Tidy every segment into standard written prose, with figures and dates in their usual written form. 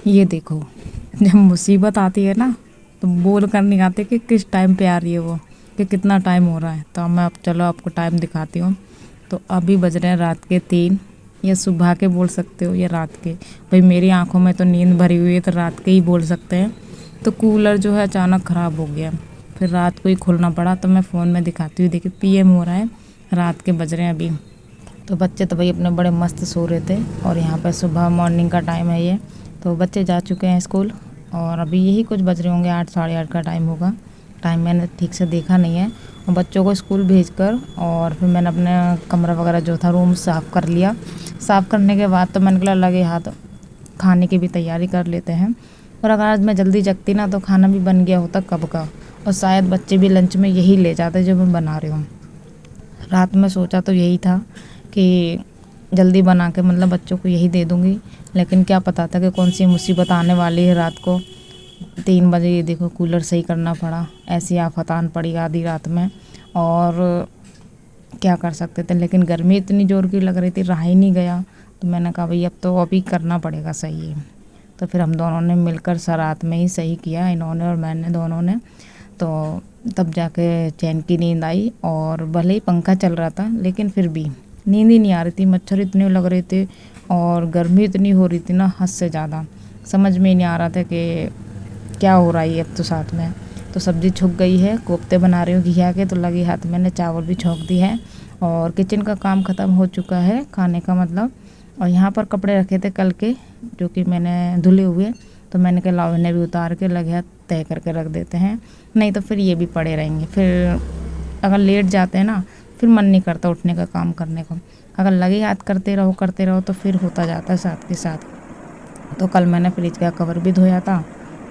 ये देखो, जब मुसीबत आती है ना तो बोल कर नहीं आते कि किस टाइम पे आ रही है वो, कि कितना टाइम हो रहा है। तो मैं अब चलो आपको टाइम दिखाती हूँ। तो अभी बज रहे हैं रात के 3, या सुबह के बोल सकते हो या रात के। भाई मेरी आंखों में तो नींद भरी हुई है तो रात के ही बोल सकते हैं। तो कूलर जो है अचानक ख़राब हो गया, फिर रात को ही खोलना पड़ा। तो मैं फ़ोन में दिखाती हूँ, देखिए PM हो रहा है, रात के बज रहे हैं अभी। तो बच्चे तो भाई अपने बड़े मस्त सो रहे थे, और यहाँ पर सुबह मॉर्निंग का टाइम है ये। तो बच्चे जा चुके हैं स्कूल, और अभी यही कुछ बज रहे होंगे, 8 साढ़े 8 का टाइम होगा। टाइम मैंने ठीक से देखा नहीं है। और बच्चों को स्कूल भेजकर और फिर मैंने अपना कमरा वगैरह जो था रूम साफ़ कर लिया। साफ़ करने के बाद तो मैंने कहा लगे हाथ खाने की भी तैयारी कर लेते हैं। और अगर आज मैं जल्दी जगती ना तो खाना भी बन गया होता कब का, और शायद बच्चे भी लंच में यही ले जाते जो मैं बना रही हूँ। रात में सोचा तो यही था कि जल्दी बना के मतलब बच्चों को यही दे दूँगी, लेकिन क्या पता था कि कौन सी मुसीबत आने वाली है रात को। 3 बजे ये देखो कूलर सही करना पड़ा, ऐसी आफत आन पड़ी आधी रात में। और क्या कर सकते थे, लेकिन गर्मी इतनी ज़ोर की लग रही थी, रहा ही नहीं गया। तो मैंने कहा भाई अब तो अभी करना पड़ेगा सही है। तो फिर हम दोनों ने मिलकर रात में ही सही किया, इन्होंने और मैंने दोनों ने। तो तब जाके चैन की नींद आई, और भले ही पंखा चल रहा था लेकिन फिर भी नींद ही नहीं आ रही थी। मच्छर इतने लग रहे थे और गर्मी इतनी हो रही थी ना, हद से ज़्यादा। समझ में ही नहीं आ रहा था कि क्या हो रहा है अब तो साथ में। तो सब्ज़ी छुक गई है, कोफ्ते बना रही हूँ घिया के, तो लगी हाथ मैंने चावल भी छौंक दी है। और किचन का काम ख़त्म हो चुका है, खाने का मतलब। और यहाँ पर कपड़े रखे थे कल के, जो कि मैंने धुले हुए। तो मैंने कहा लाओ इन्हें भी उतार के लगे हाथ तय करके रख देते हैं, नहीं तो फिर ये भी पड़े रहेंगे। फिर अगर लेट जाते हैं ना, फिर मन नहीं करता उठने का, काम करने को। अगर लगे हाथ करते रहो तो फिर होता जाता है साथ के साथ। तो कल मैंने फ्रिज का कवर भी धोया था,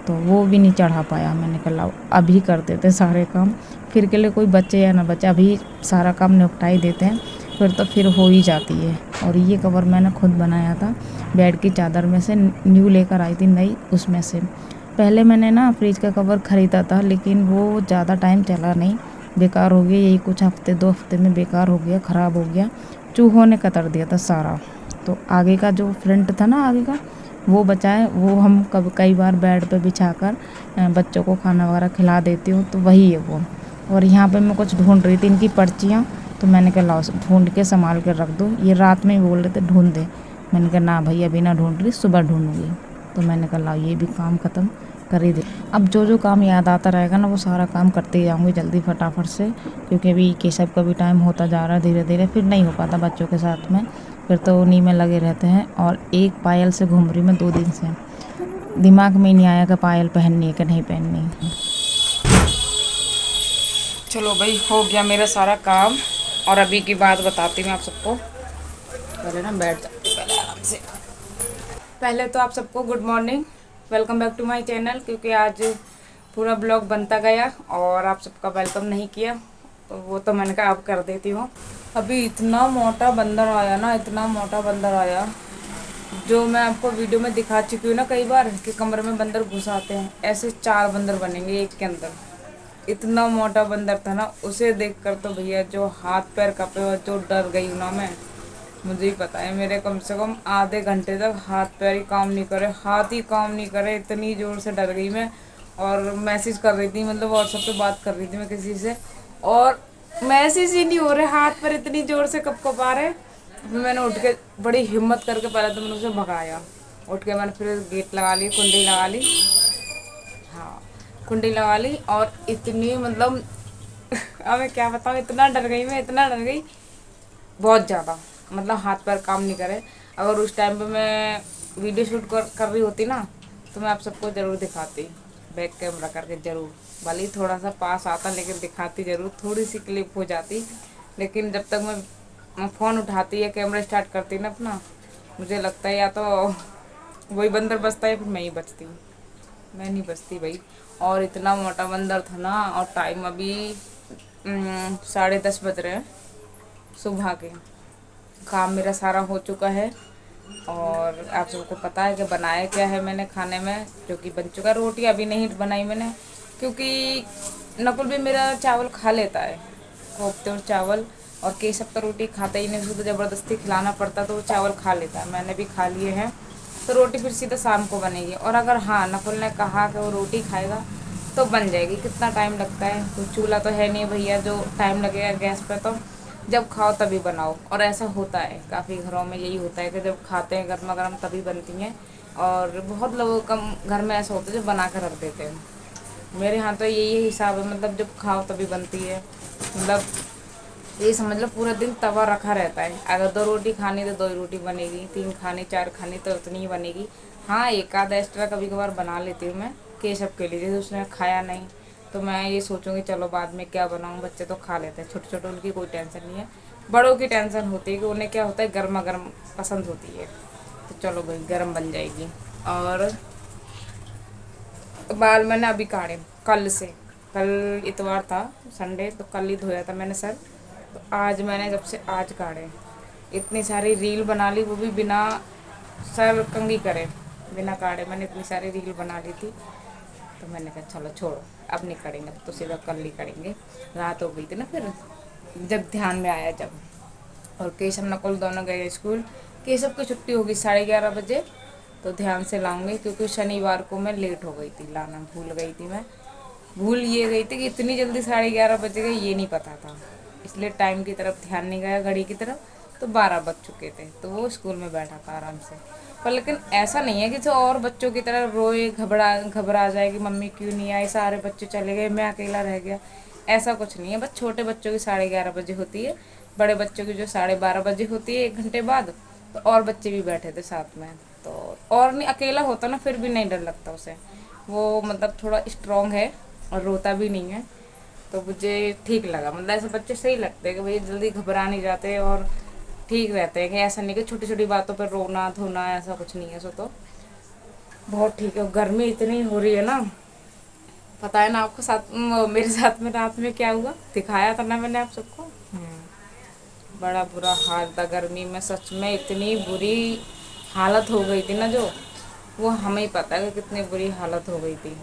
तो वो भी नहीं चढ़ा पाया। मैंने कहा लाओ अभी कर देते सारे काम, फिर के लिए कोई बचे या ना बचे, अभी सारा काम निपटा ही देते हैं, फिर तो फिर हो ही जाती है। और ये कवर मैंने खुद बनाया था, बेड की चादर में से न्यू लेकर आई थी नई, उसमें से। पहले मैंने ना फ्रिज का कवर ख़रीदा था, लेकिन वो ज़्यादा टाइम चला नहीं, बेकार हो गया। यही कुछ हफ्ते 2 हफ्ते में बेकार हो गया, ख़राब हो गया। चूहों ने कतर दिया था सारा। तो आगे का जो फ्रंट था ना, आगे का वो बचा है, वो हम कई बार बेड पे बिछाकर बच्चों को खाना वगैरह खिला देती हूँ, तो वही है वो। और यहाँ पे मैं कुछ ढूंढ रही थी, इनकी पर्चियाँ। तो मैंने कहा लाओ ढूंढ के संभाल कर रख दो। ये रात में ही बोल रहे थे ढूंढ दे, मैंने कहा ना भाई अभी ना ढूंढ रही, सुबह ढूंढूंगी। तो मैंने कहा लाओ ये भी काम ख़त्म कर ही दे। अब जो जो काम याद आता रहेगा ना, वो सारा काम करते ही जाऊँगी जल्दी फटाफट से, क्योंकि अभी केशव का भी टाइम होता जा रहा है धीरे धीरे, फिर नहीं हो पाता बच्चों के साथ में, फिर तो उन्हीं में लगे रहते हैं। और एक पायल से घूम रही मैं 2 दिन से, दिमाग में ही नहीं आया कि पायल पहननी है कि नहीं पहननी है। चलो भाई हो गया मेरा सारा काम, और अभी की बात बताती हूँ आप सबको। पहले ना बैठ जाती हूँ पहले आराम से। पहले तो आप सबको good morning, welcome back to my channel. क्योंकि आज पूरा ब्लॉग बनता गया और आप सबका वेलकम नहीं किया, तो वो तो मैंने कहा अब कर देती हूँ। अभी इतना मोटा बंदर आया ना, इतना मोटा बंदर आया, जो मैं आपको वीडियो में दिखा चुकी हूँ ना कई बार, कि कमरे में बंदर घुस आते हैं, ऐसे 4 बंदर बनेंगे एक के अंदर। इतना मोटा बंदर था ना, उसे देखकर तो भैया जो हाथ पैर कपे और जो डर गई ना मैं, मुझे ही पता है। मेरे कम से कम आधे घंटे तक हाथ पैर ही काम नहीं करे, हाथ ही काम नहीं करे, इतनी ज़ोर से डर गई मैं। और मैसेज कर रही थी, मतलब व्हाट्सएप पे बात कर रही थी मैं किसी से, और मैसेज ही नहीं हो रहे, हाथ पर इतनी ज़ोर से कप आ रहे। फिर मैंने उठ के बड़ी हिम्मत करके पहले तो मैंने उसे भगाया। उठ के मैंने फिर गेट लगा ली, कुंडी लगा ली, हाँ कुंडी लगा ली। और इतनी मतलब अब मैं क्या बताऊँ, इतना डर गई मैं, इतना डर गई बहुत ज़्यादा, मतलब हाथ पैर काम नहीं करे। अगर उस टाइम पे मैं वीडियो शूट कर रही होती ना, तो मैं आप सबको ज़रूर दिखाती, बैक कैमरा करके ज़रूर, भले ही थोड़ा सा पास आता, लेकिन दिखाती ज़रूर, थोड़ी सी क्लिप हो जाती। लेकिन जब तक मैं फ़ोन उठाती या कैमरा स्टार्ट करती ना अपना, मुझे लगता है या तो वही बंदर बचता है, फिर मैं ही बचती हूँ, मैं नहीं बचती भाई। और इतना मोटा बंदर था ना, और टाइम अभी 10:30 बज रहे हैं सुबह के। काम मेरा सारा हो चुका है, और आप सबको पता है कि बनाया क्या है मैंने खाने में, जो कि बन चुका। रोटी अभी नहीं बनाई मैंने, क्योंकि नकुल भी मेरा चावल खा लेता है, कोफ्ते और चावल। और केशव तो रोटी खाता ही नहीं, उसको तो ज़बरदस्ती खिलाना पड़ता, तो वो चावल खा लेता है। मैंने भी खा लिए हैं, तो रोटी फिर सीधा शाम को बनेगी। और अगर हाँ नकुल ने कहा कि वो रोटी खाएगा तो बन जाएगी। कितना टाइम लगता है, कोई चूल्हा तो है नहीं भैया जो टाइम लगेगा गैस पे। तो जब खाओ तभी बनाओ। और ऐसा होता है काफ़ी घरों में, यही होता है कि जब खाते हैं गर्मा गर्म तभी बनती हैं। और बहुत लोगों का घर में ऐसा होता है जो बना कर रख देते हैं। मेरे यहाँ तो यही हिसाब है, मतलब जब खाओ तभी बनती है। मतलब ये समझ लो पूरा दिन तवा रखा रहता है। अगर 2 रोटी खानी तो 2 ही रोटी बनेगी, 3 खानी 4 खानी तो उतनी ही बनेगी। हाँ एक आधा एक्स्ट्रा कभी कभार बना लेती हूँ मैं केशव के लिए, जैसे उसने खाया नहीं तो मैं ये सोचूंगी चलो बाद में क्या बनाऊँ। बच्चे तो खा लेते हैं, छोटे छोटे, उनकी कोई टेंशन नहीं है। बड़ों की टेंशन होती है कि उन्हें क्या होता है गर्मा गर्म पसंद होती है। तो चलो भाई गर्म बन जाएगी। और बाल मैंने अभी काटे कल से। कल इतवार था, संडे, तो कल ही धोया था मैंने सर। तो आज मैंने जब से आज काटे। इतनी सारी रील बना ली, वो भी बिना सर कंघी करे, बिना काटे मैंने इतनी सारी रील बना ली थी। तो मैंने कहा चलो छोड़ो अब नहीं करेंगे, अब तो सीधा कल ही करेंगे। रात हो गई थी ना फिर, जब ध्यान में आया जब। और केशव नकुल दोनों गए स्कूल। केशव की छुट्टी होगी 11:30 बजे, तो ध्यान से लाऊंगी क्योंकि शनिवार को मैं लेट हो गई थी, लाना भूल गई थी मैं। भूल ये गई थी कि इतनी जल्दी 11:30 बजे गए ये नहीं पता था, इसलिए टाइम की तरफ ध्यान नहीं गया, घड़ी की तरफ। तो 12 बज चुके थे, तो वो स्कूल में बैठा था आराम से। पर लेकिन ऐसा नहीं है कि जो और बच्चों की तरह रोए घबरा घबरा जाए कि मम्मी क्यों नहीं आई, सारे बच्चे चले गए मैं अकेला रह गया। ऐसा कुछ नहीं है। बस छोटे बच्चों की 11:30 बजे होती है, बड़े बच्चों की जो 12:30 बजे होती है 1 घंटे बाद। तो और बच्चे भी बैठे थे साथ में। तो और नहीं अकेला होता ना फिर भी नहीं डर लगता उसे, वो मतलब थोड़ा स्ट्रांग है और रोता भी नहीं है। तो मुझे ठीक लगा, मतलब ऐसे बच्चे सही लगते हैं कि भाई जल्दी घबरा नहीं जाते और ठीक रहते हैं। कि ऐसा नहीं कि छोटी छोटी बातों पर रोना धोना, ऐसा कुछ नहीं है। सो तो बहुत ठीक है। गर्मी इतनी हो रही है ना, पता है ना आपको साथ मेरे साथ में रात में क्या हुआ, दिखाया था ना मैंने आप सबको। बड़ा बुरा हाल था गर्मी में, सच में इतनी बुरी हालत हो गई थी ना, जो वो हमें ही पता है कि कितनी बुरी हालत हो गई थी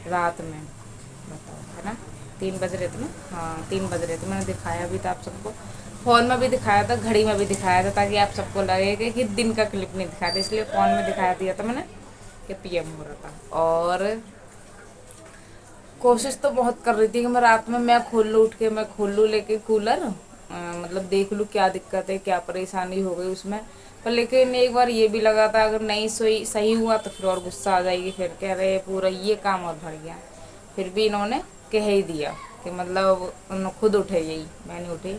रात में। बताओ, है ना। 3 बज रहे थे ना, हाँ 3 बज रहे थे। मैंने दिखाया भी था आप सबको, फ़ोन में भी दिखाया था, घड़ी में भी दिखाया था, ताकि आप सबको लगे कि दिन का क्लिप नहीं दिखाया था, इसलिए फ़ोन में दिखाया दिया था मैंने कि PM हो रहा था। और कोशिश तो बहुत कर रही थी कि मैं रात में मैं खोल लूँ, उठ के मैं खोल लूँ लेके कूलर, मतलब देख लूँ क्या दिक्कत है क्या परेशानी हो गई उसमें। पर लेकिन एक बार ये भी लगा था अगर नहीं सोई सही हुआ तो फिर और गुस्सा आ जाएगी, फिर कह रहे पूरा ये काम और बढ़ गया। फिर भी इन्होंने कह ही दिया कि मतलब उन्होंने खुद उठे, यही मैंने उठी,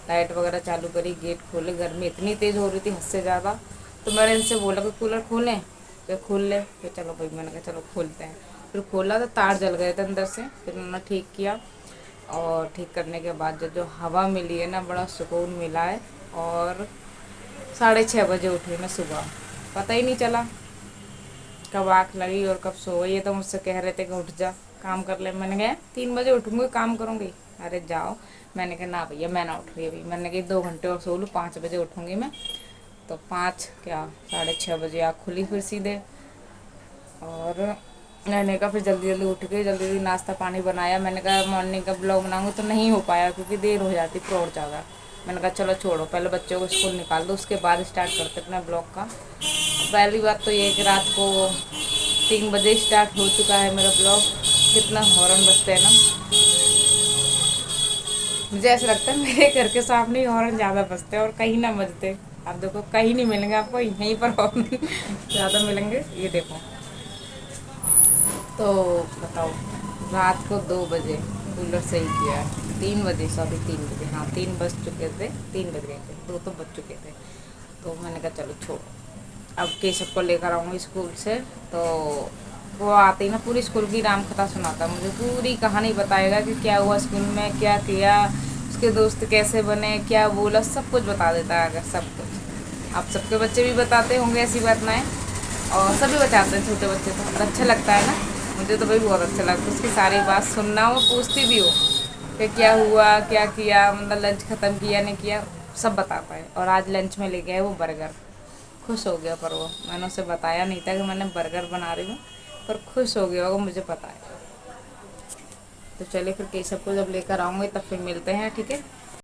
लाइट वगैरह चालू करी, गेट खोले। गर्मी इतनी तेज़ हो रही थी हद से ज़्यादा। तो मैंने इनसे बोला कि कूलर खोलें, फिर खोल ले, फिर चलो भाई मैंने कहा चलो खोलते हैं। फिर खोला तो तार जल गए थे अंदर से, फिर उन्होंने ठीक किया। और ठीक करने के बाद जो जो हवा मिली है ना, बड़ा सुकून मिला है। और 6:30 बजे उठी मैं सुबह, पता ही नहीं चला कब आँख लगी और कब सो गई। ये तो मुझसे कह रहे थे कि उठ जा काम कर ले। मैंने कहा 3 बजे उठूँगी काम करूँगी, अरे जाओ। मैंने कहा ना भैया मैं ना उठ रही अभी, मैंने कहा 2 घंटे और सो लूँ, 5 बजे उठूँगी मैं। तो 5 क्या 6:30 बजे आँख खुली फिर सीधे। और मैंने कहा फिर जल्दी जल्दी उठ के जल्दी जल्दी नाश्ता पानी बनाया। मैंने कहा मॉर्निंग का ब्लॉग बनाऊंगी तो नहीं हो पाया क्योंकि देर हो जाती फिर और ज़्यादा। मैंने कहा चलो छोड़ो, पहले बच्चों को स्कूल निकाल दो उसके बाद स्टार्ट करते अपने ब्लॉग का। पहली बात तो ये कि रात को 3 बजे स्टार्ट हो चुका है मेरा ब्लॉग। कितना हॉर्न बजते हैं ना, मुझे ऐसा लगता है मेरे घर के सामने ही हॉर्न ज़्यादा बजते हैं और कहीं ना बजते। आप देखो कहीं नहीं मिलेंगे आपको, यहीं पर हॉर्न ज़्यादा मिलेंगे। ये देखो, तो बताओ रात को 2 बजे कूलर सही किया है, 3 बजे सॉरी 3 बजे, हाँ 3 बज चुके थे, 3 बज गए थे, 2 तो बज चुके थे। तो मैंने कहा चलो छोड़ो, अब केशव को लेकर आऊँगी स्कूल से। तो वो आते ही ना पूरी स्कूल की राम कथा सुनाता, मुझे पूरी कहानी बताएगा कि क्या हुआ स्कूल में, क्या किया, उसके दोस्त कैसे बने, क्या बोला, सब कुछ बता देता है। अगर सब कुछ आप सबके बच्चे भी बताते होंगे ऐसी बात ना है, और सभी बताते हैं छोटे बच्चे तो। और अच्छा लगता है ना, मुझे तो भाई बहुत अच्छा लगता है उसकी सारी बात सुनना। वो पूछती भी हो कि क्या हुआ क्या किया, मतलब लंच ख़त्म किया नहीं किया, सब बताता है। और आज लंच में लेके आए वो बर्गर, खुश हो गया। पर वो मैंने उसे बताया नहीं था कि मैंने बर्गर बना रही हूँ, पर खुश हो गया होगा मुझे पता है। तो चलिए फिर केशव को जब लेकर आऊँगी तब फिर मिलते हैं, ठीक है।